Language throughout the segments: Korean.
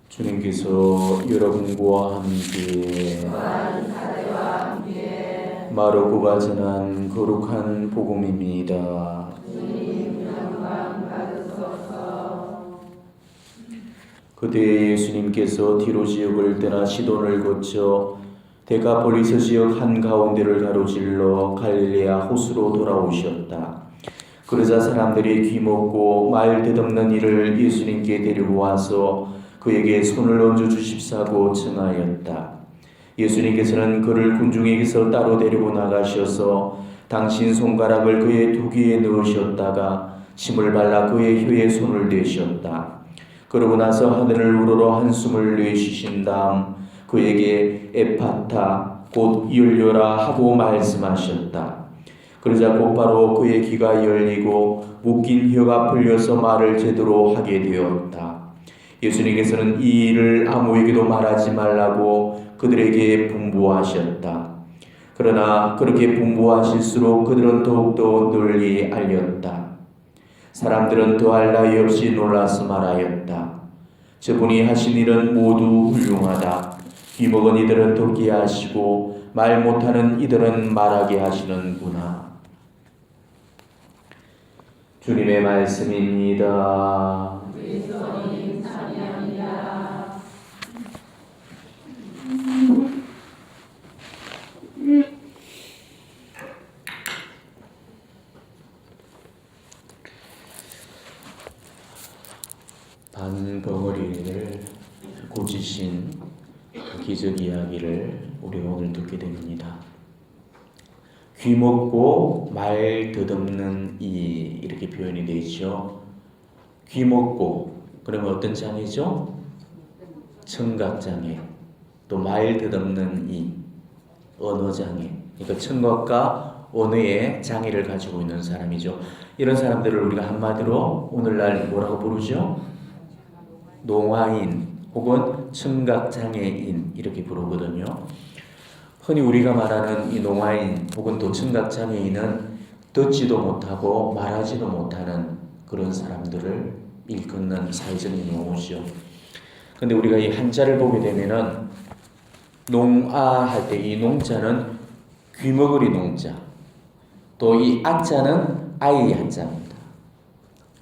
주님께서 여러분과 함께 마르코가 전한 거룩한 복음입니다. 그때 예수님께서 디로 지역을 떠나 시돈을 거쳐 데가폴리스 지역 한가운데를 가로질러 갈릴레아 호수로 돌아오셨다. 그러자 사람들이 귀먹고 말 대덮는 이를 예수님께 데리고 와서 그에게 손을 얹어 주십사고 청하였다. 예수님께서는 그를 군중에게서 따로 데리고 나가셔서 당신 손가락을 그의 두 귀에 넣으셨다가 침을 발라 그의 혀에 손을 대셨다. 그러고 나서 하늘을 우러러 한숨을 내쉬신 다음 그에게 에파타 곧 열려라 하고 말씀하셨다. 그러자 곧바로 그의 귀가 열리고 묶인 혀가 풀려서 말을 제대로 하게 되었다. 예수님께서는 이 일을 아무에게도 말하지 말라고 그들에게 분부하셨다. 그러나 그렇게 분부하실수록 그들은 더욱더 널리 알렸다. 사람들은 더할 나위 없이 놀라서 말하였다. 저분이 하신 일은 모두 훌륭하다. 귀먹은 이들은 듣게 하시고 말 못하는 이들은 말하게 하시는구나. 주님의 말씀입니다. 그리스도님 찬양합니다. 반벙어리를 고치신 기적 이야기를 우리가 오늘 듣게 됩니다. 귀먹고 말 더듬는 이 이렇게 표현이 되죠. 귀먹고 그러면 어떤 장애죠? 청각장애. 또 말 더듬는 이 언어장애. 그러니까 청각과 언어의 장애를 가지고 있는 사람이죠. 이런 사람들을 우리가 한마디로 오늘날 뭐라고 부르죠? 농아인 혹은 청각장애인 이렇게 부르거든요. 흔히 우리가 말하는 이 농아인 혹은 또 청각장애인은 듣지도 못하고 말하지도 못하는 그런 사람들을 일컫는 사회적인 용어죠. 근데 우리가 이 한자를 보게 되면은 농아 할 때 이 농자는 귀머거리 농자, 또 이 아자는 아이 한자입니다.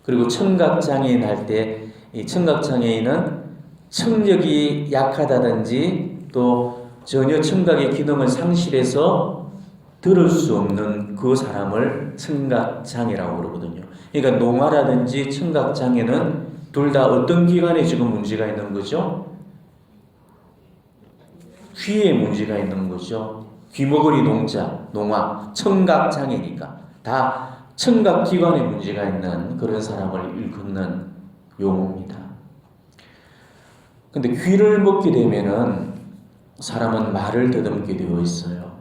그리고 청각장애인 할 때 이 청각장애인은 청력이 약하다든지 또 전혀 청각의 기능을 상실해서 들을 수 없는 그 사람을 청각장애라고 그러거든요. 그러니까 농아라든지 청각장애는 둘 다 어떤 기관에 지금 문제가 있는 거죠? 귀에 문제가 있는 거죠. 귀머거리 농자, 농아, 청각장애니까 다 청각기관에 문제가 있는 그런 사람을 일컫는 용어입니다. 근데 귀를 먹게 되면은 사람은 말을 더듬게 되어 있어요.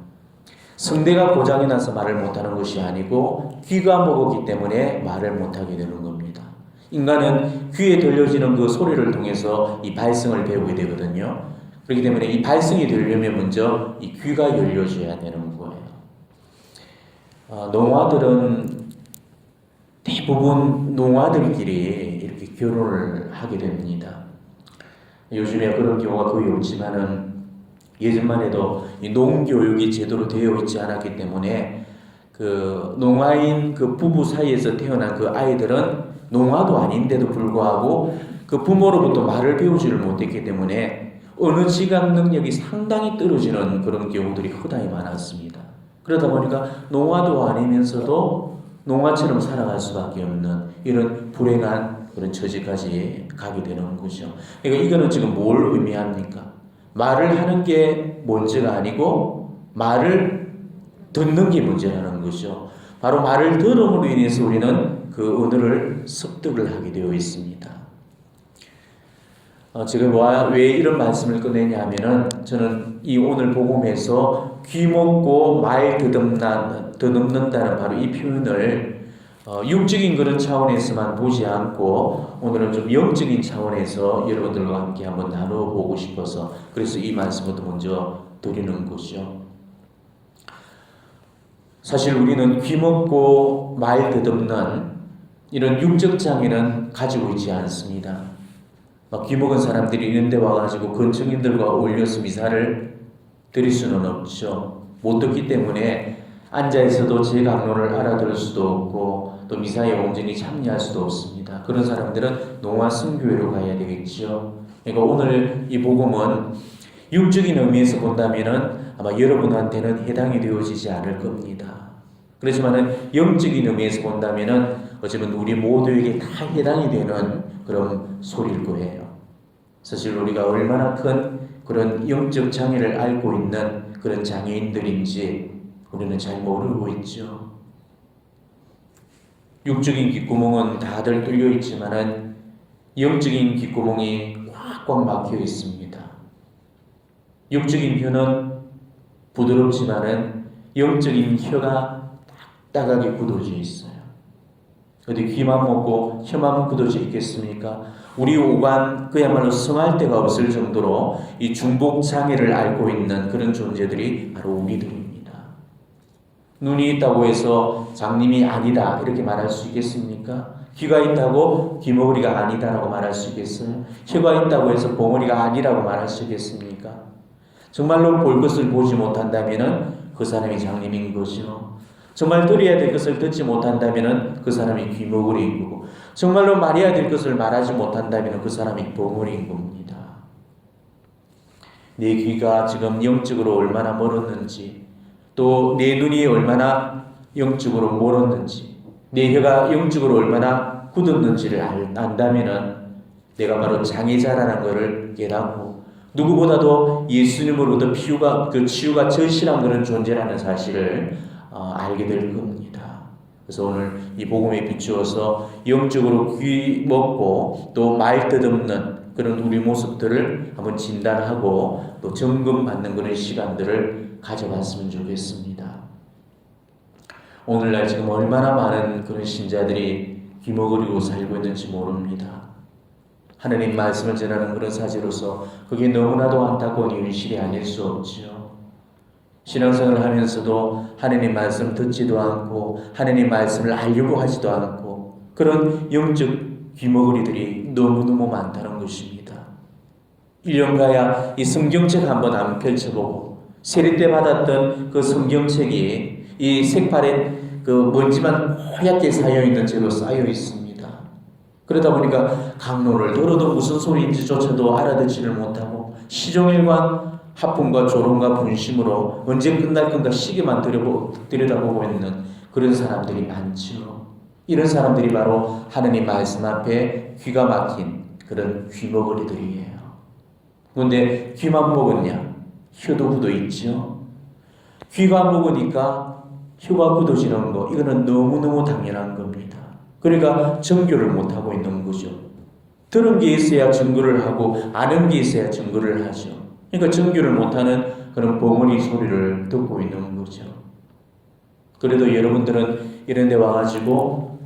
성대가 고장이 나서 말을 못하는 것이 아니고 귀가 먹었기 때문에 말을 못하게 되는 겁니다. 인간은 귀에 들려지는 그 소리를 통해서 이 발성을 배우게 되거든요. 그렇기 때문에 이 발성이 되려면 먼저 이 귀가 열려져야 되는 거예요. 농아들은 대부분 농아들끼리 이렇게 결혼을 하게 됩니다. 요즘에 그런 경우가 거의 없지만은 예전만 해도 이 농교육이 제대로 되어 있지 않았기 때문에 그 농아인 그 부부 사이에서 태어난 그 아이들은 농아도 아닌데도 불구하고 그 부모로부터 말을 배우지를 못했기 때문에 언어 지각 능력이 상당히 떨어지는 그런 경우들이 허다히 많았습니다. 그러다 보니까 농아도 아니면서도 농아처럼 살아갈 수밖에 없는 이런 불행한 그런 처지까지 가게 되는 거죠. 그러니까 이거는 지금 뭘 의미합니까? 말을 하는 게 문제가 아니고 말을 듣는 게 문제라는 거죠. 바로 말을 들음으로 인해서 우리는 그 언어를 습득을 하게 되어 있습니다. 제가 왜 이런 말씀을 꺼내냐 하면은 저는 이 오늘 복음에서 귀먹고 말 더듬는다는 바로 이 표현을 육적인 그런 차원에서만 보지 않고 오늘은 좀 영적인 차원에서 여러분들과 함께 한번 나눠보고 싶어서 그래서 이 말씀부터 먼저 드리는 거죠. 사실 우리는 귀먹고 말 더듬는 이런 육적 장애는 가지고 있지 않습니다. 막 귀먹은 사람들이 이런 데 와가지고 근처인들과 어울려서 미사를 드릴 수는 없죠. 못 듣기 때문에 앉아있어도 제 강론을 알아들을 수도 없고 또 미사에 온전히 참여할 수도 없습니다. 그런 사람들은 농화 선교회로 가야 되겠죠. 그러니까 오늘 이 복음은 육적인 의미에서 본다면은 아마 여러분한테는 해당이 되어지지 않을 겁니다. 그렇지만은 영적인 의미에서 본다면은 어쩌면 우리 모두에게 다 해당이 되는 그런 소리일 거예요. 사실 우리가 얼마나 큰 그런 영적 장애를 앓고 있는 그런 장애인들인지 우리는 잘 모르고 있죠. 육적인 귓구멍은 다들 뚫려 있지만은 영적인 귓구멍이 꽉꽉 막혀 있습니다. 육적인 혀는 부드럽지만은 영적인 혀가 딱딱하게 굳어져 있어요. 어디 귀만 먹고 혀만 굳어져 있겠습니까? 우리 오간 그야말로 성할 데가 없을 정도로 이 중복 장애를 앓고 있는 그런 존재들이 바로 우리들입니다. 눈이 있다고 해서 장님이 아니다 이렇게 말할 수 있겠습니까? 귀가 있다고 귀머거리가 아니다라고 말할 수 있겠어요? 혀가 있다고 해서 봉어리가 아니라고 말할 수 있겠습니까? 정말로 볼 것을 보지 못한다면 그 사람이 장님인 거죠. 정말 들어야 될 것을 듣지 못한다면 그 사람이 귀머거리인 거고, 정말로 말해야 될 것을 말하지 못한다면 그 사람이 봉어리인 겁니다. 내 귀가 지금 영적으로 얼마나 멀었는지, 또 내 눈이 얼마나 영적으로 멀었는지, 내 혀가 영적으로 얼마나 굳었는지를 안다면 내가 바로 장애자라는 것을 깨닫고 누구보다도 예수님으로 더 치유가 절실한 그런 존재라는 사실을 알게 될 겁니다. 그래서 오늘 이 복음에 비추어서 영적으로 귀 먹고 또 말 뜻없는 그런 우리 모습들을 한번 진단하고 또 점검받는 그런 시간들을 가져봤으면 좋겠습니다. 오늘날 지금 얼마나 많은 그런 신자들이 귀머거리고 살고 있는지 모릅니다. 하나님 말씀을 전하는 그런 사제로서 그게 너무나도 안타까운 현실이 아닐 수 없죠. 신앙생활을 하면서도 하나님 말씀 듣지도 않고 하나님 말씀을 알려고 하지도 않고 그런 영적 귀머거리들이 너무너무 많다는 것입니다. 1년 가야 이 성경책 한번 안 펼쳐보고 세례 때 받았던 그 성경책이 이 색깔에 그 먼지만 하얗게 쌓여있는 채로 쌓여 있습니다. 그러다 보니까 강론을 들어도 무슨 소리인지조차도 알아듣지를 못하고 시종일관 하품과 조롱과 분심으로 언제 끝날 건가 시계만 들여다보고 있는 그런 사람들이 많죠. 이런 사람들이 바로 하나님 말씀 앞에 귀가 막힌 그런 귀머거리들이에요. 그런데 귀만 먹었냐? 혀도 굳어 있죠. 귀가 먹으니까 혀가 굳어지는 거, 이거는 너무너무 당연한 겁니다. 그러니까 정교를 못하고 있는 거죠. 들은 게 있어야 증거를 하고 아는 게 있어야 증거를 하죠. 그러니까 정교를 못하는 그런 벙어리 소리를 듣고 있는 거죠. 그래도 여러분들은 이런 데 와가지고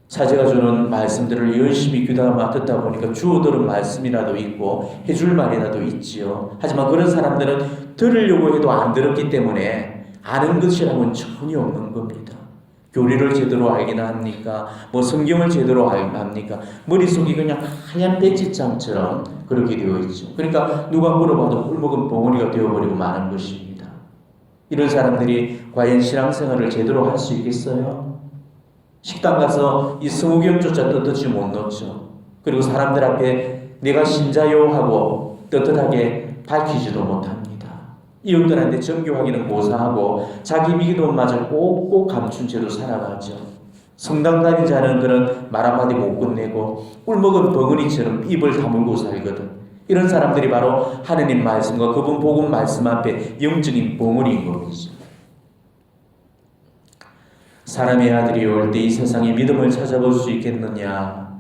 사제가 주는 말씀들을 열심히 귀담아 듣다 보니까 주어 들은 말씀이라도 있고 해줄 말이라도 있지요. 하지만 그런 사람들은 들으려고 해도 안 들었기 때문에 아는 것이라고는 전혀 없는 겁니다. 교리를 제대로 알기나 합니까? 뭐 성경을 제대로 압니까? 머릿속이 그냥 하얀 배지장처럼 그렇게 되어 있죠. 그러니까 누가 물어봐도 꿀먹은 벙어리가 되어버리고 마는 것입니다. 이런 사람들이 과연 신앙생활을 제대로 할 수 있겠어요? 식당 가서 이 성우경조차 떳떳이 못 넣죠. 그리고 사람들 앞에 내가 신자요 하고 떳떳하게 밝히지도 못합니다. 이웃들한테 정교하기는 고사하고 자기 미기도마저 꼭꼭 감춘 채로 살아가죠. 성당 다니자는 그런 말 한마디 못 끝내고 꿀먹은 벙어리처럼 입을 다물고 살거든. 이런 사람들이 바로 하느님 말씀과 그분 복음 말씀 앞에 영적인 벙어리인 거죠. 사람의 아들이 올 때 이 세상에 믿음을 찾아볼 수 있겠느냐?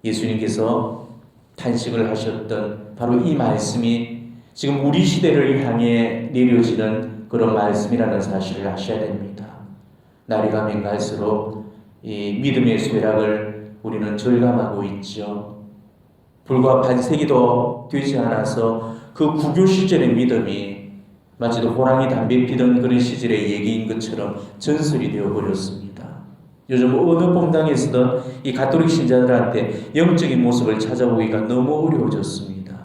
예수님께서 탄식을 하셨던 바로 이 말씀이 지금 우리 시대를 향해 내려지는 그런 말씀이라는 사실을 아셔야 됩니다. 날이 가면 갈수록 이 믿음의 쇠락을 우리는 절감하고 있죠. 불과 반세기도 되지 않아서 그 구교 시절의 믿음이 마치 호랑이 담배 피던 그런 시절의 얘기인 것처럼 전설이 되어버렸습니다. 요즘 어느 본당에서든 이 가톨릭 신자들한테 영적인 모습을 찾아보기가 너무 어려워졌습니다.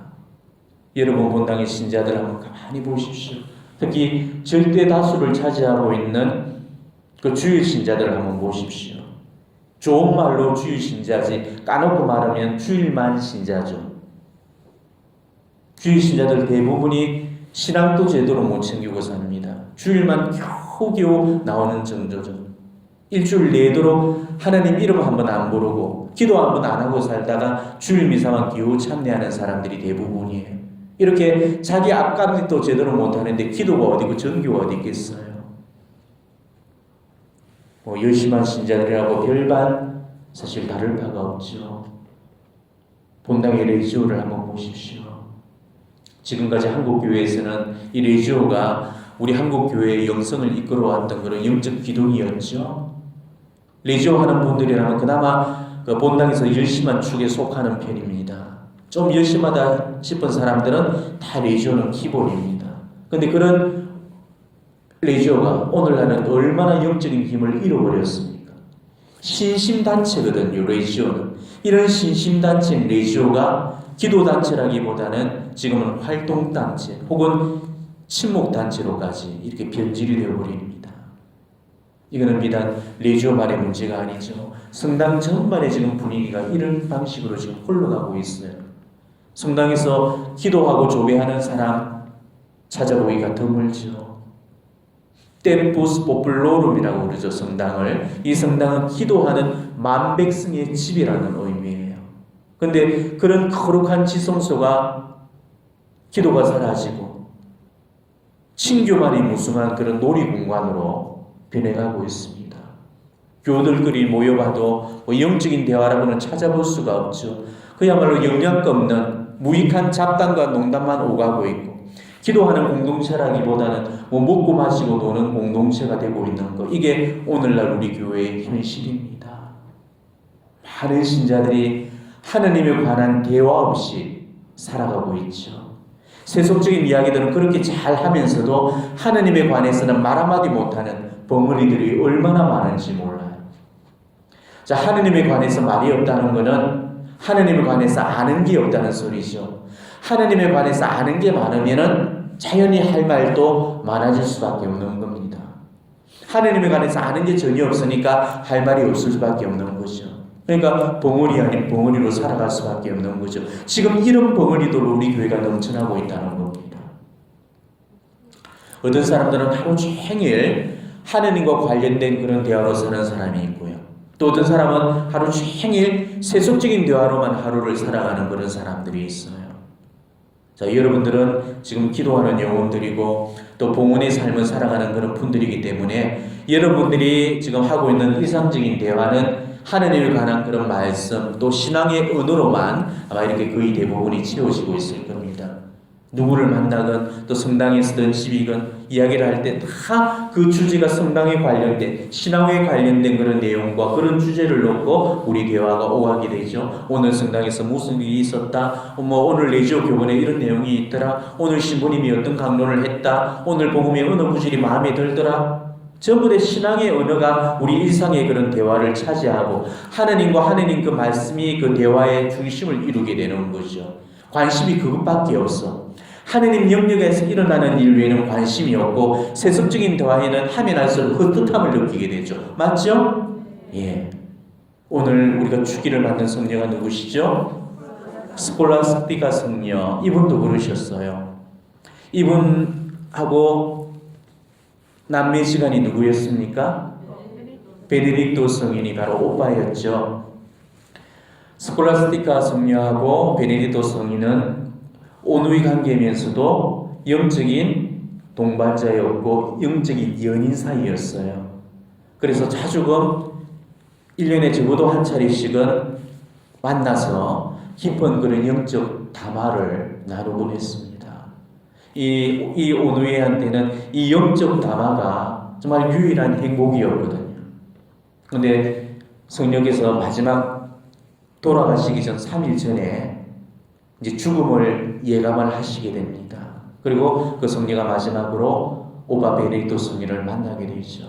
여러분 본당의 신자들 한번 가만히 보십시오. 특히 절대 다수를 차지하고 있는 그 주일 신자들 한번 보십시오. 좋은 말로 주일 신자지 까놓고 말하면 주일만 신자죠. 주일 신자들 대부분이 신앙도 제대로 못 챙기고 삽니다. 주일만 겨우겨우 나오는 정도죠. 일주일 내도록 하나님 이름 한번 안 부르고 기도 한번 안 하고 살다가 주일 미사만 겨우 참여하는 사람들이 대부분이에요. 이렇게 자기 앞가림도 제대로 못하는데 기도가 어디고 전교가 어디 있겠어요. 열심한 신자들이라고 별반 사실 다를 바가 없죠. 본당의 레지오를 한번 보십시오. 지금까지 한국교회에서는 이 레지오가 우리 한국교회의 영성을 이끌어왔던 그런 영적 기둥이었죠. 레지오 하는 분들이라면 그나마 그 본당에서 열심한 축에 속하는 편입니다. 좀 열심하다 싶은 사람들은 다 레지오는 기본입니다. 근데 그런 레지오가 오늘날은 얼마나 영적인 힘을 잃어버렸습니까? 신심단체거든요, 레지오는. 이런 신심단체인 레지오가 기도단체라기보다는 지금은 활동단체 혹은 침묵단체로까지 이렇게 변질이 되어버립니다. 이거는 비단 레지오만의 문제가 아니죠. 성당 전반의 지금 분위기가 이런 방식으로 지금 흘러가고 있어요. 성당에서 기도하고 조배하는 사람 찾아보기가 드물죠. 템푸스 포플로룸이라고 그러죠. 성당을. 이 성당은 기도하는 만백성의 집이라는 의미예요. 근데 그런 거룩한 지성소가 기도가 사라지고 신교만이 무성한 그런 놀이공간으로 변해가고 있습니다. 교들끼리 모여봐도 영적인 대화라고는 찾아볼 수가 없죠. 그야말로 영양가 없는 무익한 잡담과 농담만 오가고 있고 기도하는 공동체라기보다는 먹고 마시고 노는 공동체가 되고 있는 것, 이게 오늘날 우리 교회의 현실입니다. 많은 신자들이 하느님에 관한 대화 없이 살아가고 있죠. 세속적인 이야기들은 그렇게 잘 하면서도 하느님에 관해서는 말 한마디 못하는 벙어리들이 얼마나 많은지 몰라요. 자, 하느님에 관해서 말이 없다는 것은 하느님에 관해서 아는 게 없다는 소리죠. 하느님에 관해서 아는 게 많으면은 자연히 할 말도 많아질 수밖에 없는 겁니다. 하느님에 관해서 아는 게 전혀 없으니까 할 말이 없을 수밖에 없는 거죠. 그러니까 벙어리 아닌 벙어리로 살아갈 수밖에 없는 거죠. 지금 이런 벙어리들로 우리 교회가 넘쳐나고 있다는 겁니다. 어떤 사람들은 하루 종일 하느님과 관련된 그런 대화로 사는 사람이 있고요. 또 어떤 사람은 하루 종일 세속적인 대화로만 하루를 살아가는 그런 사람들이 있어요. 자, 여러분들은 지금 기도하는 영혼들이고 또 봉헌의 삶을 살아가는 그런 분들이기 때문에 여러분들이 지금 하고 있는 일상적인 대화는 하느님에 관한 그런 말씀 또 신앙의 언어로만 아마 이렇게 거의 대부분이 채워지고 있을 겁니다. 누구를 만나건 또 성당에서든 집이건 이야기를 할 때 다 그 주제가 성당에 관련된 신앙에 관련된 그런 내용과 그런 주제를 놓고 우리 대화가 오가게 되죠. 오늘 성당에서 무슨 일이 있었다, 오늘 레지오 교본에 이런 내용이 있더라, 오늘 신부님이 어떤 강론을 했다, 오늘 복음의 어느 구절이 마음에 들더라. 전부 다 신앙의 언어가 우리 일상의 그런 대화를 차지하고 하느님과 하느님 그 말씀이 그 대화의 중심을 이루게 되는 거죠. 관심이 그것밖에 없어. 하느님 영역에서 일어나는 일 외에는 관심이 없고 세속적인 대화에는 하면 할수록 헛헛함을 느끼게 되죠. 맞죠? 예. 오늘 우리가 주기를 받는 성녀가 누구시죠? 스콜라스티카 성녀. 이분도 그러셨어요. 이분하고 남매 시간이 누구였습니까? 베네딕토 성인이 바로 오빠였죠. 스콜라스티카 성녀하고 베네딕토 성인은 온누이 관계면서도 영적인 동반자였고 영적인 연인 사이였어요. 그래서 자주금 1년에 적어도 한 차례씩은 만나서 깊은 그런 영적 담화를 나누곤 했습니다. 이 온누이한테는 이 영적 담화가 정말 유일한 행복이었거든요. 그런데 성령께서 마지막 돌아가시기 전 3일 전에 이제 죽음을 예감을 하시게 됩니다. 그리고 그 성녀가 마지막으로 오빠 베네딕토 성인을 만나게 되죠.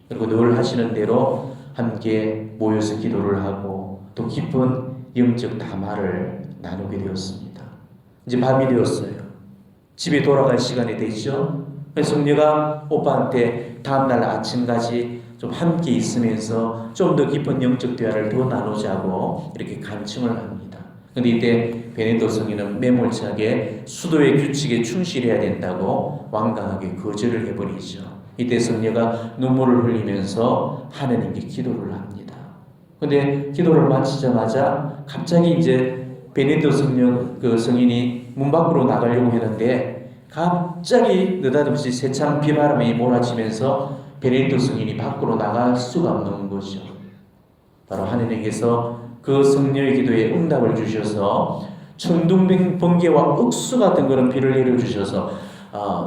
그리고 늘 하시는 대로 함께 모여서 기도를 하고 또 깊은 영적 담화를 나누게 되었습니다. 이제 밤이 되었어요. 집에 돌아갈 시간이 됐죠. 성녀가 오빠한테 다음날 아침까지 좀 함께 있으면서 좀 더 깊은 영적 대화를 더 나누자고 이렇게 간청을 합니다. 근데 이때 베네딕토 성인은 매몰차게 수도의 규칙에 충실해야 된다고 완강하게 거절을 해버리죠. 이때 성녀가 눈물을 흘리면서 하느님께 기도를 합니다. 근데 기도를 마치자마자 갑자기 이제 베네딕토 성인이 문 밖으로 나가려고 했는데 갑자기 느닷없이 세찬 비바람이 몰아치면서 베네딕토 성인이 밖으로 나갈 수가 없는 거죠. 바로 하느님께서 그 성녀의 기도에 응답을 주셔서 천둥 번개와 옥수 같은 그런 비를 내려주셔서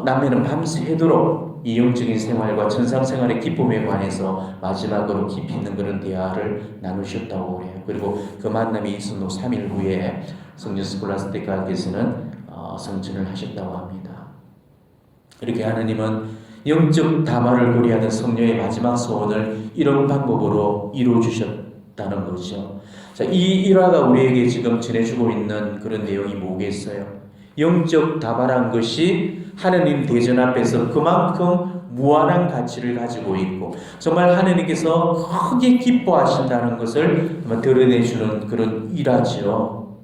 남매는 밤새도록 이 영적인 생활과 천상 생활의 기쁨에 관해서 마지막으로 깊이 있는 그런 대화를 나누셨다고 해요. 그리고 그 만남이 있은 후 3일 후에 성녀 스콜라스티카께서는 성천을 하셨다고 합니다. 이렇게 하느님은 영적 담화를 고려하는 성녀의 마지막 소원을 이런 방법으로 이루어주셨다는 거죠. 자, 이 일화가 우리에게 지금 전해주고 있는 그런 내용이 뭐겠어요? 영적 담화란 것이 하느님 대전 앞에서 그만큼 무한한 가치를 가지고 있고 정말 하느님께서 크게 기뻐하신다는 것을 드러내주는 그런 일화죠.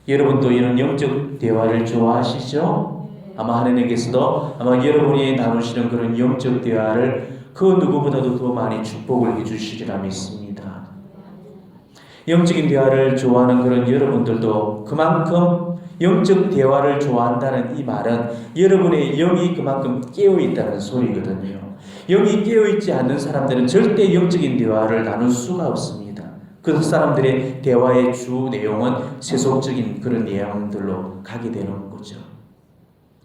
여러분도 이런 영적 대화를 좋아하시죠? 아마 하느님께서도 아마 여러분이 나누시는 그런 영적 대화를 그 누구보다도 더 많이 축복을 해주시리라 믿습니다. 영적인 대화를 좋아하는 그런 여러분들도 그만큼 영적 대화를 좋아한다는 이 말은 여러분의 영이 그만큼 깨어있다는 소리거든요. 영이 깨어있지 않는 사람들은 절대 영적인 대화를 나눌 수가 없습니다. 그 사람들의 대화의 주 내용은 세속적인 그런 내용들로 가게 되는 거죠.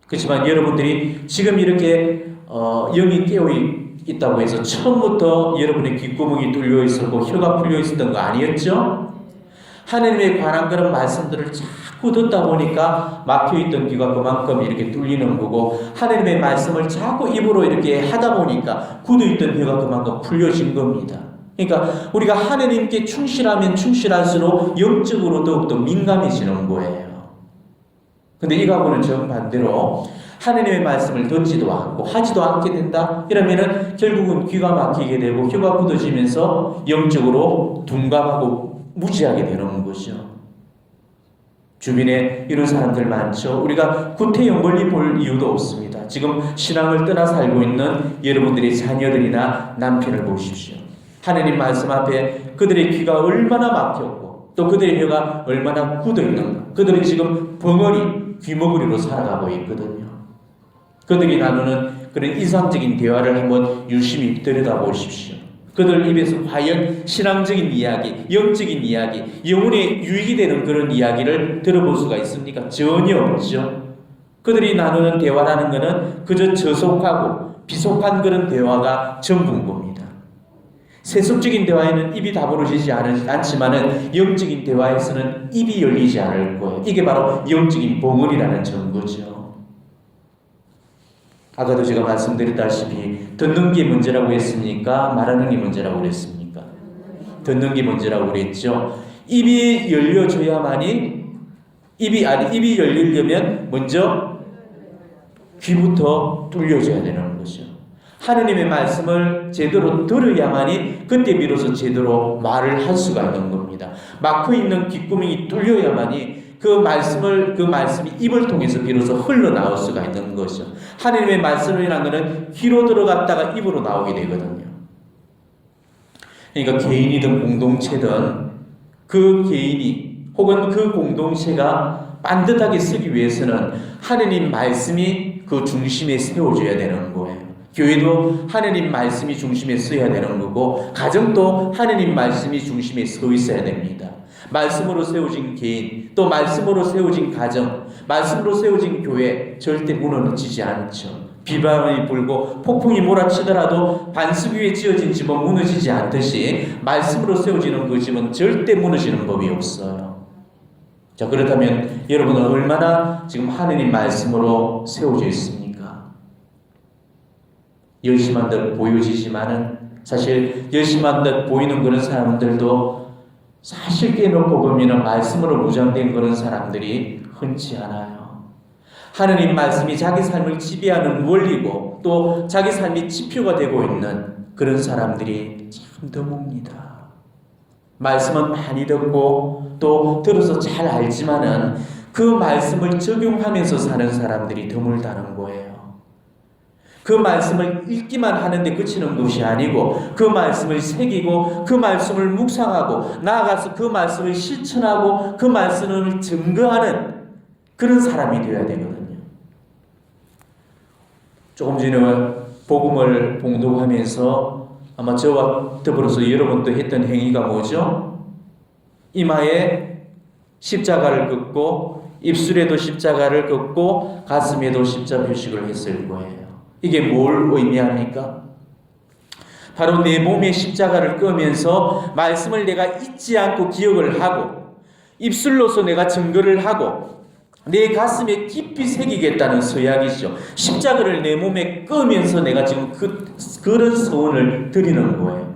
그렇지만 여러분들이 지금 이렇게 영이 깨어있다고 해서 처음부터 여러분의 귓구멍이 뚫려 있었고 혀가 풀려 있었던 거 아니었죠? 하나님에 관한 그런 말씀들을 자꾸 듣다 보니까 막혀있던 귀가 그만큼 이렇게 뚫리는 거고 하나님의 말씀을 자꾸 입으로 이렇게 하다 보니까 굳어있던 혀가 그만큼 풀려진 겁니다. 그러니까 우리가 하나님께 충실하면 충실할수록 영적으로 더욱더 민감해지는 거예요. 근데 이거하고는 정반대로 하나님의 말씀을 듣지도 않고 하지도 않게 된다? 이러면은 결국은 귀가 막히게 되고 혀가 굳어지면서 영적으로 둔감하고 무지하게 되는 거죠. 주변에 이런 사람들 많죠. 우리가 구태여 멀리 볼 이유도 없습니다. 지금 신앙을 떠나 살고 있는 여러분들의 자녀들이나 남편을 보십시오. 하나님 말씀 앞에 그들의 귀가 얼마나 막혔고 또 그들의 혀가 얼마나 굳어 있는가. 그들은 지금 벙어리, 귀머거리로 살아가고 있거든요. 그들이 나누는 그런 이상적인 대화를 한번 유심히 들여다보십시오. 그들 입에서 과연 신앙적인 이야기, 영적인 이야기, 영혼에 유익이 되는 그런 이야기를 들어볼 수가 있습니까? 전혀 없죠. 그들이 나누는 대화라는 것은 그저 저속하고 비속한 그런 대화가 전부인 겁니다. 세속적인 대화에는 입이 다물어지지 않지만은 영적인 대화에서는 입이 열리지 않을 거예요. 이게 바로 영적인 봉헌이라는 증거죠. 아까도 제가 말씀드렸다시피 듣는 게 문제라고 했습니까? 말하는 게 문제라고 그랬습니까? 듣는 게 문제라고 그랬죠. 입이 열려줘야만이 입이 열리려면 먼저 귀부터 뚫려져야 되는 거죠. 하느님의 말씀을 제대로 들어야만이 그때 비로소 제대로 말을 할 수가 있는 겁니다. 막혀 있는 귓구멍이 뚫려야만이 그 말씀이 입을 통해서 비로소 흘러나올 수가 있는 거죠. 하느님의 말씀이라는 것은 귀로 들어갔다가 입으로 나오게 되거든요. 그러니까 개인이든 공동체든 그 개인이 혹은 그 공동체가 반듯하게 쓰기 위해서는 하느님 말씀이 그 중심에 세워져야 되는 거예요. 교회도 하느님 말씀이 중심에 서야 되는 거고 가정도 하느님 말씀이 중심에 서 있어야 됩니다. 말씀으로 세워진 개인, 또 말씀으로 세워진 가정, 말씀으로 세워진 교회 절대 무너지지 않죠. 비바람이 불고 폭풍이 몰아치더라도 반석 위에 지어진 집은 무너지지 않듯이 말씀으로 세워지는 그 집은 절대 무너지는 법이 없어요. 자, 그렇다면 여러분은 얼마나 지금 하느님 말씀으로 세워져 있습니까? 열심한 듯 보여지지만은 사실 열심한 듯 보이는 그런 사람들도 사실 깨놓고 보면 말씀으로 무장된 그런 사람들이 흔치 않아요. 하느님 말씀이 자기 삶을 지배하는 원리고 또 자기 삶이 지표가 되고 있는 그런 사람들이 참 드뭅니다. 말씀은 많이 듣고 또 들어서 잘 알지만은 그 말씀을 적용하면서 사는 사람들이 드물다는 거예요. 그 말씀을 읽기만 하는데 그치는 것이 아니고 그 말씀을 새기고 그 말씀을 묵상하고 나아가서 그 말씀을 실천하고 그 말씀을 증거하는 그런 사람이 되어야 되거든요. 조금 전에 복음을 봉독하면서 아마 저와 더불어서 여러분도 했던 행위가 뭐죠? 이마에 십자가를 긋고 입술에도 십자가를 긋고 가슴에도 십자 표식을 했을 거예요. 이게 뭘 의미합니까? 바로 내 몸에 십자가를 끄면서 말씀을 내가 잊지 않고 기억을 하고 입술로서 내가 증거를 하고 내 가슴에 깊이 새기겠다는 서약이죠. 십자가를 내 몸에 끄면서 내가 지금 그런 소원을 드리는 거예요.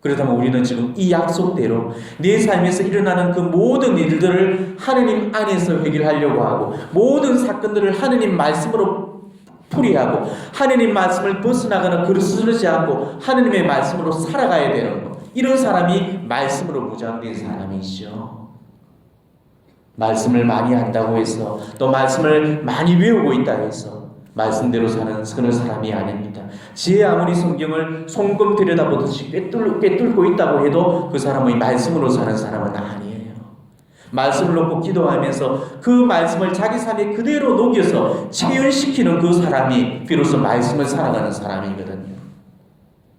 그렇다면 우리는 지금 이 약속대로 내 삶에서 일어나는 그 모든 일들을 하느님 안에서 해결하려고 하고 모든 사건들을 하느님 말씀으로 풀이하고 하느님 말씀을 벗어나가는 그릇 쓰지 않고 하느님의 말씀으로 살아가야 되는 것. 이런 사람이 말씀으로 무장된 사람이죠. 말씀을 많이 한다고 해서 또 말씀을 많이 외우고 있다 해서 말씀대로 사는 그런 사람이 아닙니다. 제 아무리 성경을 송금 들여다보듯이 꿰뚫고 있다고 해도 그 사람의 말씀으로 사는 사람은 아니에요. 말씀을 놓고 기도하면서 그 말씀을 자기 삶에 그대로 녹여서 체현시키는 그 사람이 비로소 말씀을 살아가는 사람이거든요.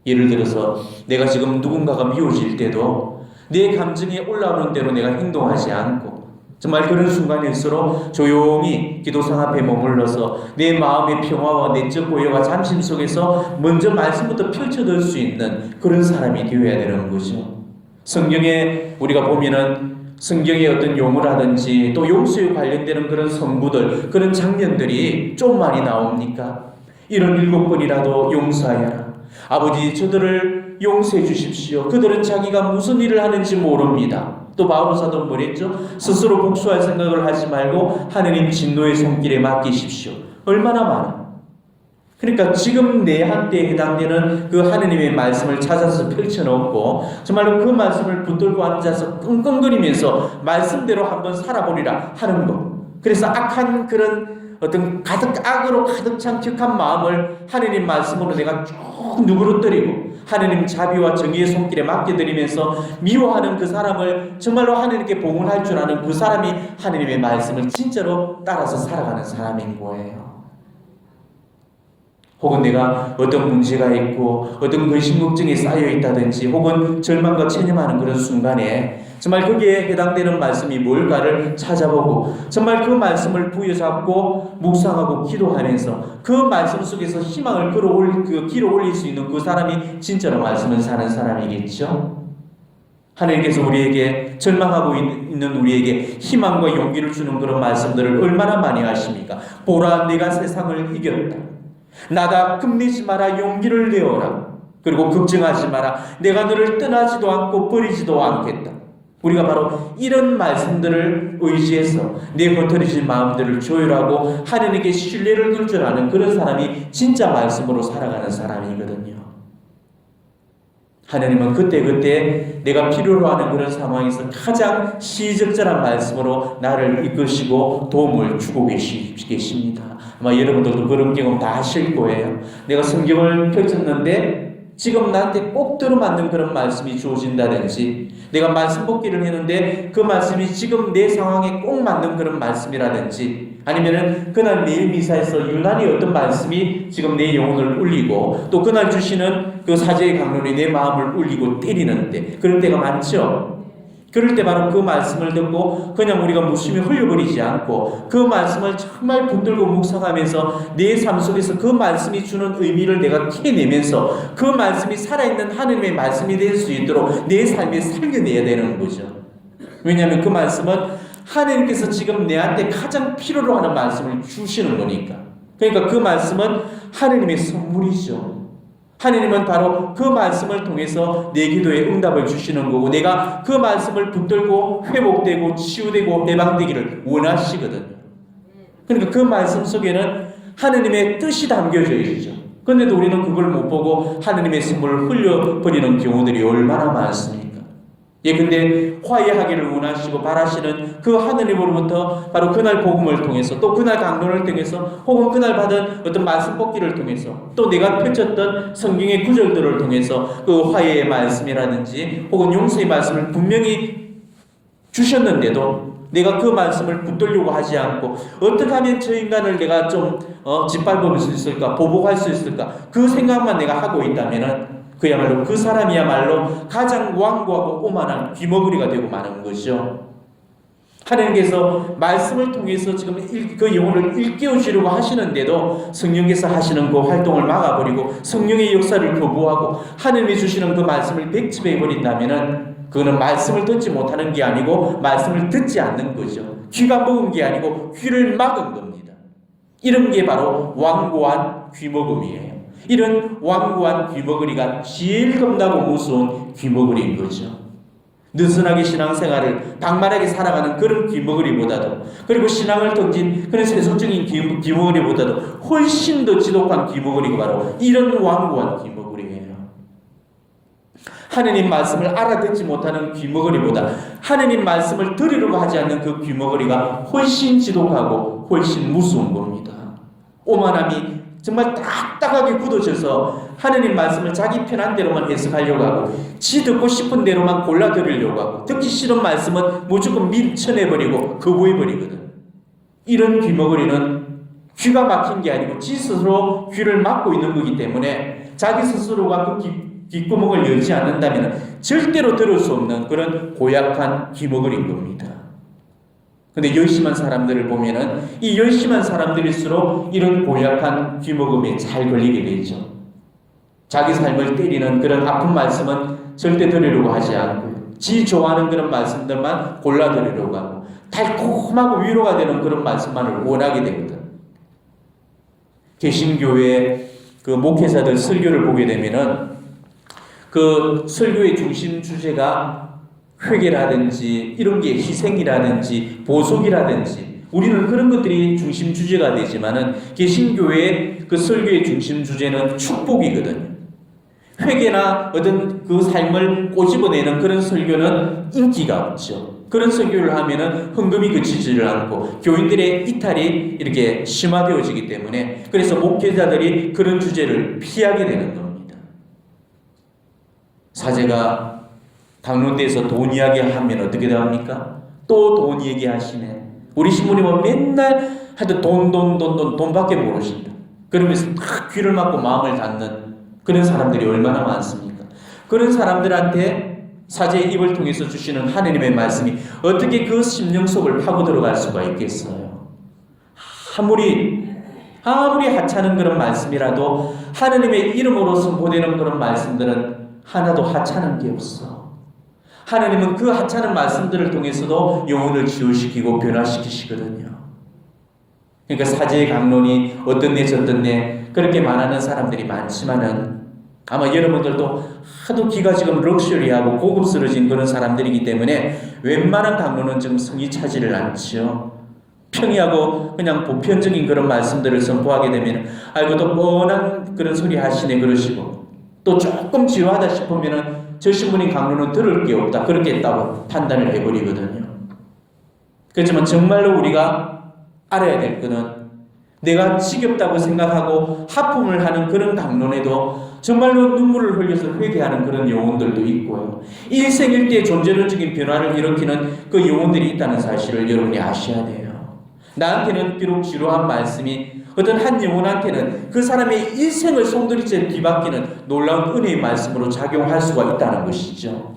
예를 들어서 내가 지금 누군가가 미워질 때도 내 감정이 올라오는 대로 내가 행동하지 않고 정말 그런 순간일수록 조용히 기도상 앞에 머물러서 내 마음의 평화와 내적 고요와 잠심 속에서 먼저 말씀부터 펼쳐들 수 있는 그런 사람이 되어야 되는 거죠. 성경에 우리가 보면은 성경의 어떤 용어라든지 또 용서에 관련되는 그런 성구들, 그런 장면들이 좀 많이 나옵니까? 이런 7번이라도 용서하여라. 아버지, 저들을 용서해 주십시오. 그들은 자기가 무슨 일을 하는지 모릅니다. 또 바울 사도는 뭐랬죠? 스스로 복수할 생각을 하지 말고 하느님 진노의 손길에 맡기십시오. 얼마나 많아. 그러니까 지금 내 한때에 해당되는 그 하느님의 말씀을 찾아서 펼쳐놓고 정말로 그 말씀을 붙들고 앉아서 끙끙거리면서 말씀대로 한번 살아보리라 하는 것. 그래서 악한 그런 어떤 악으로 가득 찬 격한 마음을 하느님 말씀으로 내가 쭉 누그러뜨리고 하느님 자비와 정의의 손길에 맡겨드리면서 미워하는 그 사람을 정말로 하느님께 봉헌할 줄 아는 그 사람이 하느님의 말씀을 진짜로 따라서 살아가는 사람인 거예요. 혹은 내가 어떤 문제가 있고 어떤 근심 걱정이 쌓여 있다든지 혹은 절망과 체념하는 그런 순간에 정말 거기에 해당되는 말씀이 뭘까를 찾아보고 정말 그 말씀을 부여잡고 묵상하고 기도하면서 그 말씀 속에서 희망을 길어 올릴 수 있는 그 사람이 진짜로 말씀을 사는 사람이겠죠. 하나님께서 우리에게 절망하고 있는 우리에게 희망과 용기를 주는 그런 말씀들을 얼마나 많이 하십니까? 보라, 내가 세상을 이겼다. 나가 겁내지 마라, 용기를 내어라. 그리고 걱정하지 마라, 내가 너를 떠나지도 않고 버리지도 않겠다. 우리가 바로 이런 말씀들을 의지해서 내 흩어진 마음들을 조율하고 하나님께 신뢰를 둘 줄 아는 그런 사람이 진짜 말씀으로 살아가는 사람이거든요. 하나님은 그때그때 내가 필요로 하는 그런 상황에서 가장 시적절한 말씀으로 나를 이끄시고 도움을 주고 계십니다. 아마 여러분들도 그런 경험 다 하실 거예요. 내가 성경을 펼쳤는데 지금 나한테 꼭 들어맞는 그런 말씀이 주어진다든지 내가 말씀 복기를 했는데 그 말씀이 지금 내 상황에 꼭 맞는 그런 말씀이라든지 아니면은 그날 매일 미사에서 유난히 어떤 말씀이 지금 내 영혼을 울리고 또 그날 주시는 그 사제의 강론이 내 마음을 울리고 때리는데 그럴 때가 많죠. 그럴 때 바로 그 말씀을 듣고 그냥 우리가 무심히 흘려버리지 않고 그 말씀을 정말 붙들고 묵상하면서 내 삶 속에서 그 말씀이 주는 의미를 내가 캐내면서 그 말씀이 살아있는 하느님의 말씀이 될 수 있도록 내 삶에 살려내야 되는 거죠. 왜냐하면 그 말씀은 하나님께서 지금 내한테 가장 필요로 하는 말씀을 주시는 거니까. 그러니까 그 말씀은 하느님의 선물이죠. 하느님은 바로 그 말씀을 통해서 내 기도에 응답을 주시는 거고, 내가 그 말씀을 붙들고 회복되고 치유되고 해방되기를 원하시거든요. 그러니까 그 말씀 속에는 하느님의 뜻이 담겨져 있죠. 그런데도 우리는 그걸 못 보고 하느님의 선물을 흘려버리는 경우들이 얼마나 많습니까? 근데 화해하기를 원하시고 바라시는 그 하느님으로부터 바로 그날 복음을 통해서, 또 그날 강론을 통해서, 혹은 그날 받은 어떤 말씀 뽑기를 통해서, 또 내가 펼쳤던 성경의 구절들을 통해서 그 화해의 말씀이라든지 혹은 용서의 말씀을 분명히 주셨는데도 내가 그 말씀을 붙들려고 하지 않고, 어떻게 하면 저 인간을 내가 좀 짓밟을 수 있을까, 보복할 수 있을까, 그 생각만 내가 하고 있다면은 그야말로 그 사람이야말로 가장 완고하고 오만한 귀머거리가 되고 마는 거죠. 하나님께서 말씀을 통해서 지금 그 영혼을 일깨워주려고 하시는데도 성령께서 하시는 그 활동을 막아버리고 성령의 역사를 거부하고 하나님이 주시는 그 말씀을 백집해버린다면은 그거는 말씀을 듣지 못하는 게 아니고 말씀을 듣지 않는 거죠. 귀가 먹은 게 아니고 귀를 막은 겁니다. 이런 게 바로 완고한 귀먹음이에요. 이런 완고한 귀머거리가 제일 겁나고 무서운 귀머거리인 거죠. 느슨하게 신앙생활을 방만하게 살아가는 그런 귀머거리보다도, 그리고 신앙을 던진 그런 세속적인 귀머거리보다도 훨씬 더 지독한 귀머거리가 바로 이런 완고한 귀머거리예요. 하느님 말씀을 알아듣지 못하는 귀머거리보다 하느님 말씀을 들으려고 하지 않는 그 귀머거리가 훨씬 지독하고 훨씬 무서운 겁니다. 오만함이 정말 딱딱하게 굳어져서 하느님 말씀을 자기 편한 대로만 해석하려고 하고, 지 듣고 싶은 대로만 골라 들으려고 하고, 듣기 싫은 말씀은 무조건 밀쳐내버리고 거부해버리거든. 이런 귀머거리는 귀가 막힌 게 아니고 지 스스로 귀를 막고 있는 거기 때문에 자기 스스로가 그 귓구멍을 열지 않는다면 절대로 들을 수 없는 그런 고약한 귀머거리인 겁니다. 근데 열심한 사람들을 보면은 이 열심한 사람들일수록 이런 고약한 귀먹음에 잘 걸리게 되죠. 자기 삶을 때리는 그런 아픈 말씀은 절대 들으려고 하지 않고요. 지 좋아하는 그런 말씀들만 골라 들으려고 하고, 달콤하고 위로가 되는 그런 말씀만을 원하게 되거든. 개신교회 그 목회자들 설교를 보게 되면은 그 설교의 중심 주제가 회개라든지 이런 게 희생이라든지 보속이라든지 우리는 그런 것들이 중심 주제가 되지만은 개신교회의 그 설교의 중심 주제는 축복이거든요. 회개나 어떤 그 삶을 꼬집어내는 그런 설교는 인기가 없죠. 그런 설교를 하면은 헌금이 그치지를 않고 교인들의 이탈이 이렇게 심화되어지기 때문에, 그래서 목회자들이 그런 주제를 피하게 되는 겁니다. 사제가 강론대에서 돈 이야기 하면 어떻게 됩니까? 또 돈 얘기하시네. 우리 신부님은 맨날 하여튼 돈밖에 모르신다. 그러면서 딱 귀를 막고 마음을 닫는 그런 사람들이 얼마나 많습니까? 그런 사람들한테 사제의 입을 통해서 주시는 하느님의 말씀이 어떻게 그 심령 속을 파고 들어갈 수가 있겠어요? 아무리 하찮은 그런 말씀이라도 하느님의 이름으로 선포되는 그런 말씀들은 하나도 하찮은 게 없어. 하나님은 그 하찮은 말씀들을 통해서도 영혼을 치유시키고 변화시키시거든요. 그러니까 사제의 강론이 어떤네 저떤네 그렇게 말하는 사람들이 많지만은 아마 여러분들도 하도 귀가 지금 럭셔리하고 고급스러진 그런 사람들이기 때문에 웬만한 강론은 지금 성이 차지를 않죠. 평이하고 그냥 보편적인 그런 말씀들을 선포하게 되면 아이고 또 뻔한 그런 소리 하시네 그러시고, 또 조금 지루하다 싶으면은 저 신부님 강론은 들을 게 없다 그렇게 했다고 판단을 해버리거든요. 그렇지만 정말로 우리가 알아야 될 것은 내가 지겹다고 생각하고 하품을 하는 그런 강론에도 정말로 눈물을 흘려서 회개하는 그런 영혼들도 있고요. 일생일대의 존재론적인 변화를 일으키는 그 영혼들이 있다는 사실을 여러분이 아셔야 돼요. 나한테는 비록 지루한 말씀이 어떤 한 영혼한테는 그 사람의 일생을 송두리째 뒤바뀌는 놀라운 은혜의 말씀으로 작용할 수가 있다는 것이죠.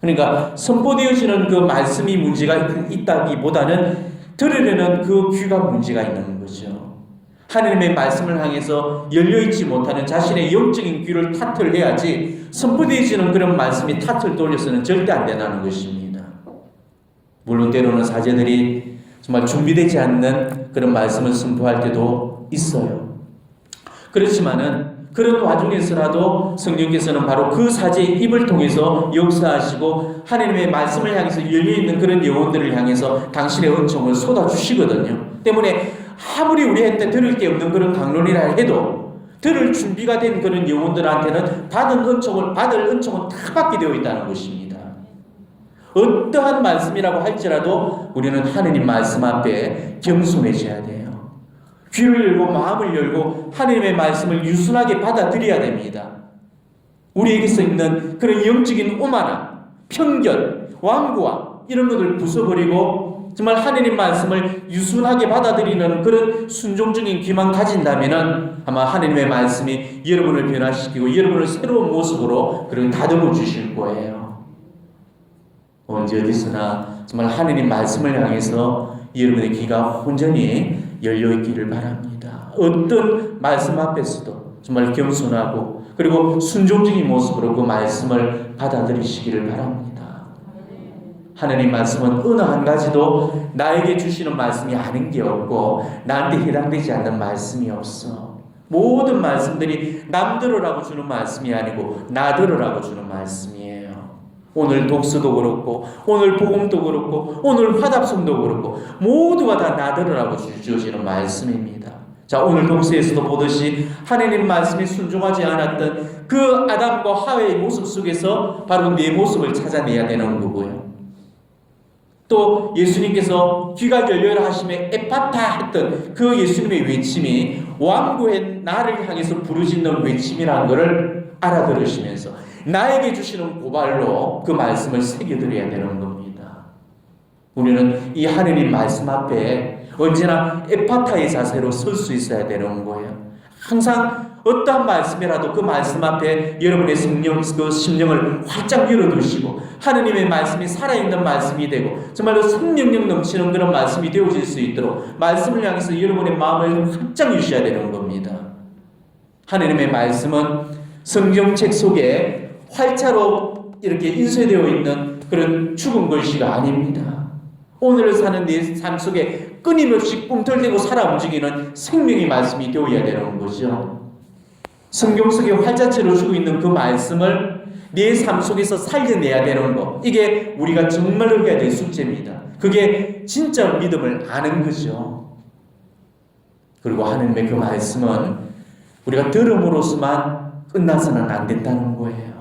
그러니까 선포되어지는 그 말씀이 문제가 있다기보다는 들으려는 그 귀가 문제가 있는 거죠. 하나님의 말씀을 향해서 열려있지 못하는 자신의 영적인 귀를 탓을 해야지, 선포되어지는 그런 말씀이 탓을 돌려서는 절대 안 된다는 것입니다. 물론 때로는 사제들이 정말 준비되지 않는 그런 말씀을 선포할 때도 있어요. 그렇지만은 그런 와중에서라도 성령께서는 바로 그 사제의 입을 통해서 역사하시고 하나님의 말씀을 향해서 열려있는 그런 영혼들을 향해서 당신의 은총을 쏟아주시거든요. 때문에 아무리 우리한테 들을 게 없는 그런 강론이라 해도 들을 준비가 된 그런 영혼들한테는 받을 은총은 다 받게 되어 있다는 것입니다. 어떠한 말씀이라고 할지라도 우리는 하느님 말씀 앞에 겸손해져야 돼요. 귀를 열고 마음을 열고 하나님의 말씀을 유순하게 받아들여야 됩니다. 우리에게서 있는 그런 영적인 오만함, 편견, 완고함 이런 것을 부숴버리고 정말 하나님 말씀을 유순하게 받아들이는 그런 순종적인 귀만 가진다면 아마 하나님의 말씀이 여러분을 변화시키고 여러분을 새로운 모습으로 그렇게 다듬어 주실 거예요. 언제 어디서나 정말 하나님 말씀을 향해서 여러분의 귀가 온전히 열려있기를 바랍니다. 어떤 말씀 앞에서도 정말 겸손하고 그리고 순종적인 모습으로 그 말씀을 받아들이시기를 바랍니다. 하나님 말씀은 어느 한 가지도 나에게 주시는 말씀이 아닌 게 없고 나한테 해당되지 않는 말씀이 없어. 모든 말씀들이 남 들으라고 주는 말씀이 아니고 나 들으라고 주는 말씀이에요. 오늘 독서도 그렇고 오늘 복음도 그렇고 오늘 화답성도 그렇고 모두가 다 나 들으라고 주어지는 말씀입니다. 자, 오늘 독서에서도 보듯이 하나님 말씀에 순종하지 않았던 그 아담과 하와의 모습 속에서 바로 내 모습을 찾아내야 되는 거고요. 또 예수님께서 귀가 열려라 하심에 에파타 했던 그 예수님의 외침이 완고한 나를 향해서 부르짖는 외침이라는 것을 알아들으시면서 나에게 주시는 고발로 그 말씀을 새겨드려야 되는 겁니다. 우리는 이 하느님 말씀 앞에 언제나 에파타의 자세로 설 수 있어야 되는 거예요. 항상 어떠한 말씀이라도 그 말씀 앞에 여러분의 그 심령을 활짝 열어두시고 하느님의 말씀이 살아있는 말씀이 되고 정말로 생명력 넘치는 그런 말씀이 되어질 수 있도록 말씀을 향해서 여러분의 마음을 활짝 유셔야 되는 겁니다. 하느님의 말씀은 성경책 속에 활자로 이렇게 인쇄되어 있는 그런 죽은 글씨가 아닙니다. 오늘을 사는 내 삶 속에 끊임없이 꿈틀대고 살아 움직이는 생명의 말씀이 되어야 되는 거죠. 성경 속에 활자체로 주고 있는 그 말씀을 내 삶 속에서 살려내야 되는 것. 이게 우리가 정말로 해야 될 숙제입니다. 그게 진짜 믿음을 아는 거죠. 그리고 하나님의 그 말씀은 우리가 들음으로서만 끝나서는 안 된다는 거예요.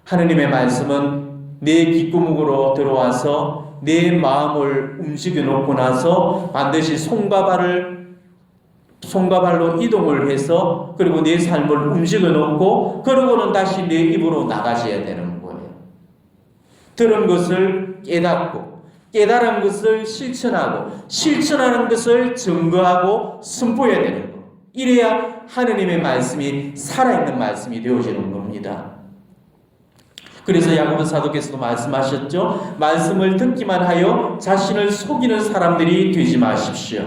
하느님의 말씀은 내 귓구멍으로 들어와서 내 마음을 움직여 놓고 나서 반드시 손과 발로 이동을 해서 그리고 내 삶을 움직여 놓고 그러고는 다시 내 입으로 나가셔야 되는 거예요. 들은 것을 깨닫고 깨달은 것을 실천하고 실천하는 것을 증거하고 선포해야 되는 거. 이래야 하느님의 말씀이 살아있는 말씀이 되어지는 겁니다. 그래서 야고보 사도께서도 말씀하셨죠. 말씀을 듣기만 하여 자신을 속이는 사람들이 되지 마십시오.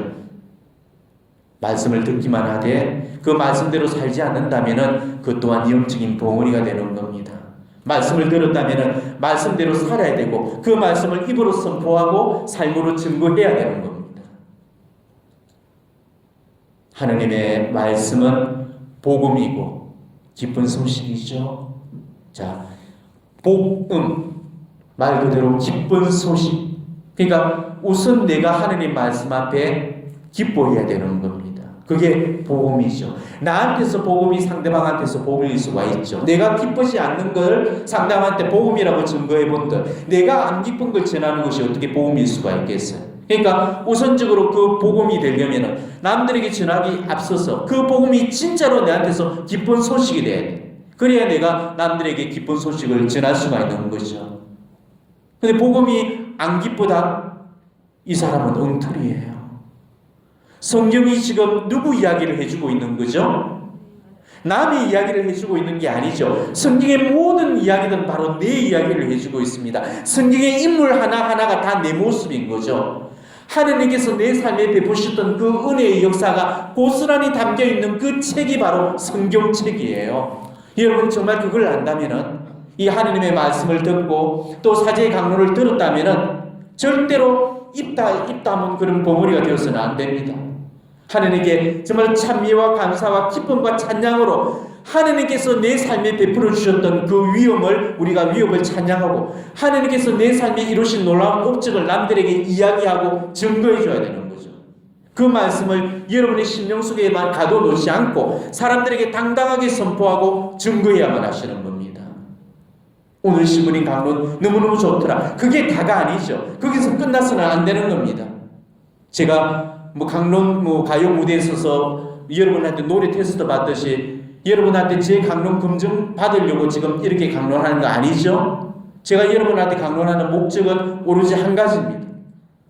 말씀을 듣기만 하되 그 말씀대로 살지 않는다면 그 또한 영적인 벙어리가 되는 겁니다. 말씀을 들었다면 말씀대로 살아야 되고 그 말씀을 입으로 선포하고 삶으로 증거해야 되는 겁니다. 하느님의 말씀은 복음이고 기쁜 소식이죠. 자, 복음 말 그대로 기쁜 소식. 그러니까 우선 내가 하느님 말씀 앞에 기뻐해야 되는 겁니다. 그게 복음이죠. 나한테서 복음이 상대방한테서 복음일 수가 있죠. 내가 기쁘지 않는 걸 상대방한테 복음이라고 증거해 본들 내가 안 기쁜 걸 전하는 것이 어떻게 복음일 수가 있겠어요. 그러니까 우선적으로 그 복음이 되려면 남들에게 전하기 앞서서 그 복음이 진짜로 내한테서 기쁜 소식이 돼야 돼. 그래야 내가 남들에게 기쁜 소식을 전할 수가 있는 거죠. 근데 복음이 안 기쁘다? 이 사람은 엉터리예요. 성경이 지금 누구 이야기를 해주고 있는 거죠? 남의 이야기를 해주고 있는 게 아니죠. 성경의 모든 이야기들은 바로 내 이야기를 해주고 있습니다. 성경의 인물 하나하나가 다 내 모습인 거죠. 하느님께서 내 삶에 베푸셨던 그 은혜의 역사가 고스란히 담겨있는 그 책이 바로 성경책이에요. 여러분 정말 그걸 안다면은 이 하느님의 말씀을 듣고 또 사제의 강론을 들었다면은 절대로 입 다문 그런 벙어리가 되어서는 안 됩니다. 하나님께 정말 찬미와 감사와 기쁨과 찬양으로 하나님께서 내 삶에 베풀어 주셨던 그 위험을 찬양하고 하나님께서 내 삶에 이루신 놀라운 업적을 남들에게 이야기하고 증거해 줘야 되는 거죠. 그 말씀을 여러분의 심령 속에만 가둬놓지 않고 사람들에게 당당하게 선포하고 증거해야만 하시는 겁니다. 오늘 신부님 강론 너무너무 좋더라. 그게 다가 아니죠. 거기서 끝나서는 안 되는 겁니다. 제가 강론 가요 무대에 서서 여러분한테 노래 테스트 받듯이 여러분한테 제 강론 검증 받으려고 지금 이렇게 강론하는 거 아니죠? 제가 여러분한테 강론하는 목적은 오로지 한 가지입니다.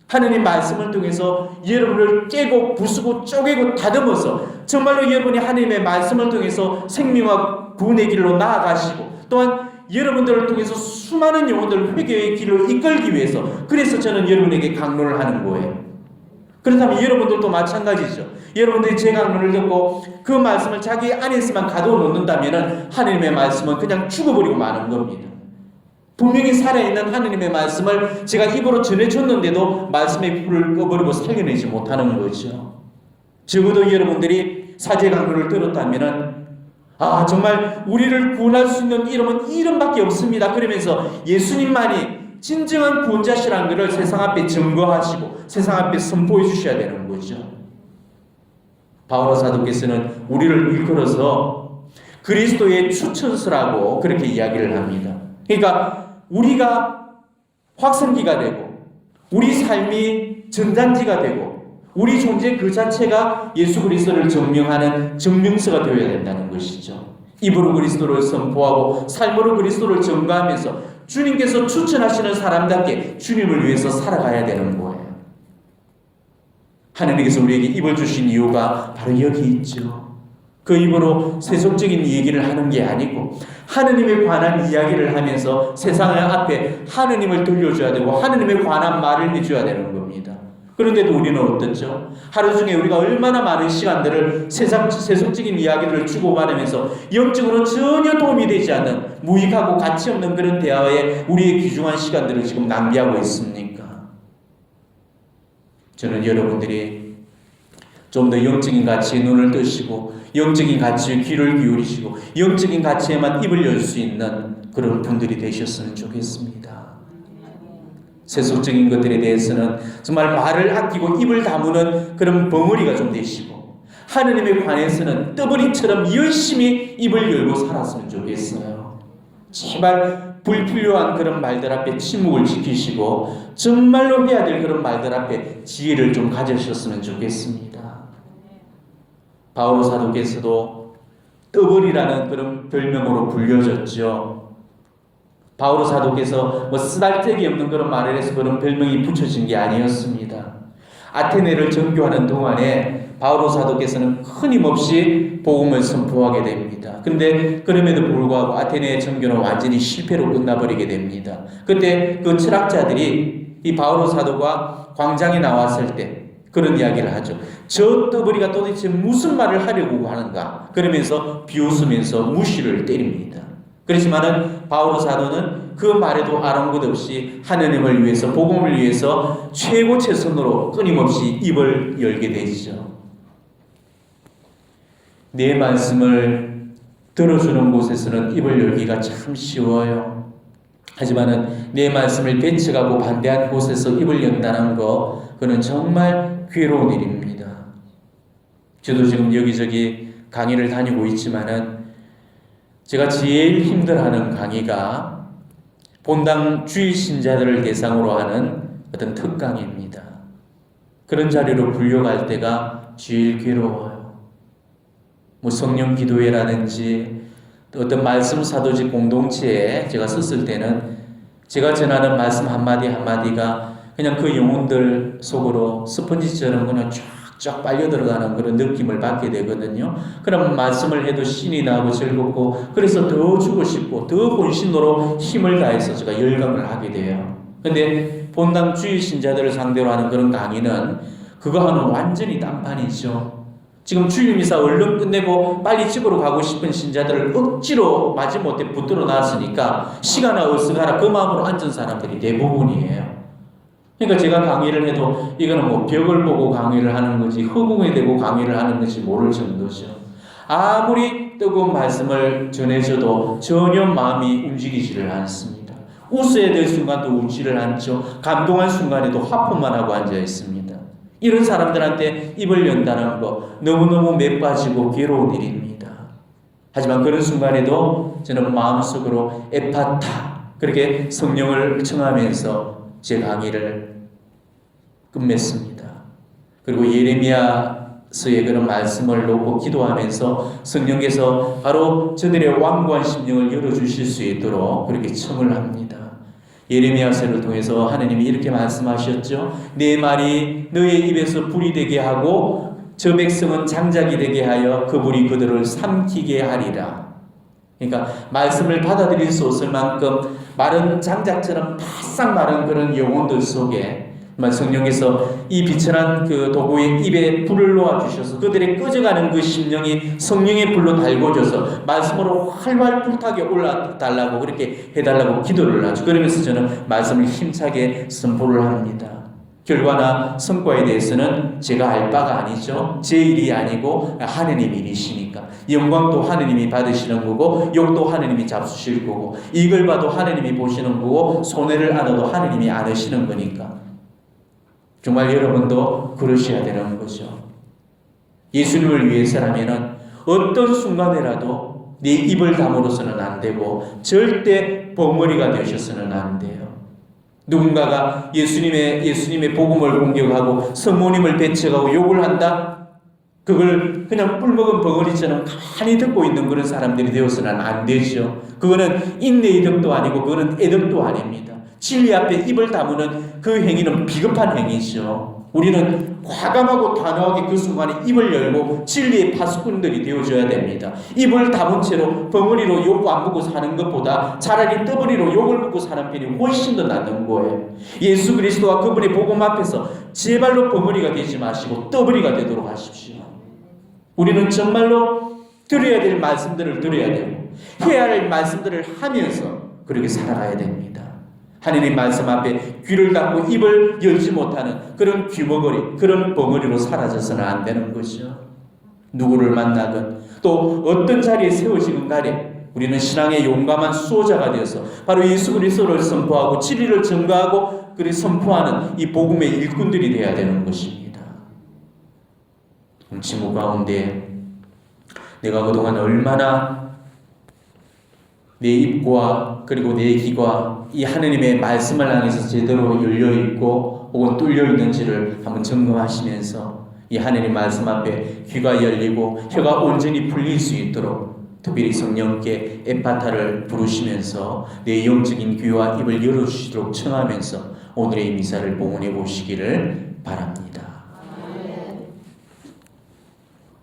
하느님 말씀을 통해서 여러분을 깨고 부수고 쪼개고 다듬어서 정말로 여러분이 하느님의 말씀을 통해서 생명과 구원의 길로 나아가시고 또한 여러분들을 통해서 수많은 영혼들을 회개의 길로 이끌기 위해서 그래서 저는 여러분에게 강론을 하는 거예요. 그렇다면 여러분들도 마찬가지죠. 여러분들이 제 강론을 듣고 그 말씀을 자기 안에서만 가둬놓는다면 하느님의 말씀은 그냥 죽어버리고 마는 겁니다. 분명히 살아있는 하느님의 말씀을 제가 입으로 전해줬는데도 말씀의 불을 꺼버리고 살려내지 못하는 거죠. 적어도 여러분들이 사제 강론을 들었다면 정말 우리를 구원할 수 있는 이름은 이름밖에 없습니다. 그러면서 예수님만이 진정한 구원자시라는 것을 세상 앞에 증거하시고 세상 앞에 선포해 주셔야 되는 거죠. 바오로 사도께서는 우리를 일컬어서 그리스도의 추천서라고 그렇게 이야기를 합니다. 그러니까 우리가 확성기가 되고 우리 삶이 전단지가 되고 우리 존재 그 자체가 예수 그리스도를 증명하는 증명서가 되어야 된다는 것이죠. 입으로 그리스도를 선포하고 삶으로 그리스도를 증거하면서 주님께서 추천하시는 사람답게 주님을 위해서 살아가야 되는 거예요. 하나님께서 우리에게 입을 주신 이유가 바로 여기 있죠. 그 입으로 세속적인 얘기를 하는 게 아니고 하느님에 관한 이야기를 하면서 세상을 앞에 하느님을 들려줘야 되고 하느님에 관한 말을 해줘야 되는 겁니다. 그런데도 우리는 어떻죠? 하루 중에 우리가 얼마나 많은 시간들을 세속적인 이야기들을 주고받으면서 영적으로 전혀 도움이 되지 않는 무익하고 가치 없는 그런 대화에 우리의 귀중한 시간들을 지금 낭비하고 있습니까? 저는 여러분들이 좀 더 영적인 가치에 눈을 뜨시고 영적인 가치에 귀를 기울이시고 영적인 가치에만 입을 열 수 있는 그런 분들이 되셨으면 좋겠습니다. 세속적인 것들에 대해서는 정말 말을 아끼고 입을 다무는 그런 벙어리가 좀 되시고 하느님에 관해서는 떠버리처럼 열심히 입을 열고 살았으면 좋겠어요. 제발 불필요한 그런 말들 앞에 침묵을 지키시고 정말로 해야 될 그런 말들 앞에 지혜를 좀 가지셨으면 좋겠습니다. 바오로 사도께서도 떠버리라는 그런 별명으로 불려졌죠. 바오로 사도께서 쓰잘데기 없는 그런 말을 해서 그런 별명이 붙여진 게 아니었습니다. 아테네를 정교하는 동안에 바오로 사도께서는 끊임없이 복음을 선포하게 됩니다. 그런데 그럼에도 불구하고 아테네의 정교는 완전히 실패로 끝나버리게 됩니다. 그때 그 철학자들이 이 바오로 사도가 광장에 나왔을 때 그런 이야기를 하죠. 저 떠버리가 도대체 무슨 말을 하려고 하는가? 그러면서 비웃으면서 무시를 때립니다. 그렇지만은 바오로 사도는 그 말에도 아랑곳 없이 하느님을 위해서 복음을 위해서 최고 최선으로 끊임없이 입을 열게 되죠. 내 말씀을 들어주는 곳에서는 입을 열기가 참 쉬워요. 하지만은 내 말씀을 배척하고 반대하는 곳에서 입을 연다는 거 그는 정말 괴로운 일입니다. 저도 지금 여기저기 강의를 다니고 있지만은 제가 제일 힘들어하는 강의가 본당 주일 신자들을 대상으로 하는 어떤 특강입니다. 그런 자리로 불려갈 때가 제일 괴로워요. 성령 기도회라든지 어떤 말씀 사도직 공동체에 제가 썼을 때는 제가 전하는 말씀 한마디 한마디가 그냥 그 영혼들 속으로 스펀지처럼 그냥 쫙 빨려 들어가는 그런 느낌을 받게 되거든요. 그럼 말씀을 해도 신이 나고 즐겁고 그래서 더 주고 싶고 더 본신으로 힘을 다해서 제가 열강을 하게 돼요. 근데 본당 주일 신자들을 상대로 하는 그런 강의는 그거와는 완전히 딴판이죠. 지금 주일미사 얼른 끝내고 빨리 집으로 가고 싶은 신자들을 억지로 마지못해 붙들어 놨으니까 시간아 어서 가라 그 마음으로 앉은 사람들이 대부분이에요. 그러니까 제가 강의를 해도 이거는 뭐 벽을 보고 강의를 하는 건지 허공에 대고 강의를 하는 건지 모를 정도죠. 아무리 뜨거운 말씀을 전해줘도 전혀 마음이 움직이지를 않습니다. 웃어야 될 순간도 웃지를 않죠. 감동한 순간에도 하품만 하고 앉아 있습니다. 이런 사람들한테 입을 연다는 거 너무너무 매빠지고 괴로운 일입니다. 하지만 그런 순간에도 저는 마음속으로 에파타 그렇게 성령을 청하면서 제 강의를 끝맺습니다. 그리고 예레미야서의 그런 말씀을 놓고 기도하면서 성령께서 바로 저들의 완고한 심령을 열어주실 수 있도록 그렇게 청을 합니다. 예레미야서를 통해서 하나님이 이렇게 말씀하셨죠. 내 말이 너의 입에서 불이 되게 하고 저 백성은 장작이 되게 하여 그 불이 그들을 삼키게 하리라. 그러니까 말씀을 받아들일 수 없을 만큼 마른 장작처럼 바싹 마른 그런 영혼들 속에 성령께서 이 비천한 그 도구의 입에 불을 놓아주셔서 그들의 꺼져가는 그 심령이 성령의 불로 달궈져서 말씀으로 활활 불타게 올라달라고 그렇게 해달라고 기도를 하죠. 그러면서 저는 말씀을 힘차게 선포를 합니다. 결과나 성과에 대해서는 제가 알 바가 아니죠. 제 일이 아니고 하느님 일이시니까 영광도 하느님이 받으시는 거고 욕도 하느님이 잡수실 거고 이걸 봐도 하느님이 보시는 거고 손해를 안아도 하느님이 안으시는 거니까 정말 여러분도 그러셔야 되는 거죠. 예수님을 위해서라면은 어떤 순간에라도 네 입을 다물어서는 안 되고 절대 벙어리가 되셔서는 안 돼요. 누군가가 예수님의 복음을 공격하고 성모님을 배척하고 욕을 한다? 그걸 그냥 뿔먹은 벙어리처럼 가만히 듣고 있는 그런 사람들이 되어서는 안 되죠. 그거는 인내의 덕도 아니고 그거는 애덕도 아닙니다. 진리 앞에 입을 다무는 그 행위는 비겁한 행위죠. 우리는 과감하고 단호하게 그 순간에 입을 열고 진리의 파수꾼들이 되어줘야 됩니다. 입을 다문 채로 벙어리로 욕 안 먹고 사는 것보다 차라리 떠버리로 욕을 먹고 사는 편이 훨씬 더 낫는 거예요. 예수 그리스도와 그분의 복음 앞에서 제발로 벙어리가 되지 마시고 떠버리가 되도록 하십시오. 우리는 정말로 들어야 될 말씀들을 들어야 되고 해야 할 말씀들을 하면서 그렇게 살아가야 됩니다. 하느님 말씀 앞에 귀를 닫고 입을 열지 못하는 그런 귀머거리, 그런 벙어리로 사라져서는 안 되는 것이죠. 누구를 만나든 또 어떤 자리에 세워지건 간에 우리는 신앙의 용감한 수호자가 되어서 바로 예수 그리스도를 선포하고 진리를 증거하고 그리 선포하는 이 복음의 일꾼들이 되어야 되는 것입니다. 친구 가운데 내가 그동안 얼마나 내 입과 그리고 내 귀가 이 하느님의 말씀을 향해서 제대로 열려있고 혹은 뚫려있는지를 한번 점검하시면서 이 하느님 말씀 앞에 귀가 열리고 혀가 온전히 풀릴 수 있도록 특별히 성령께 에파타를 부르시면서 내 영적인 귀와 입을 열어주시도록 청하면서 오늘의 이 미사를 봉헌해 보시기를 바랍니다.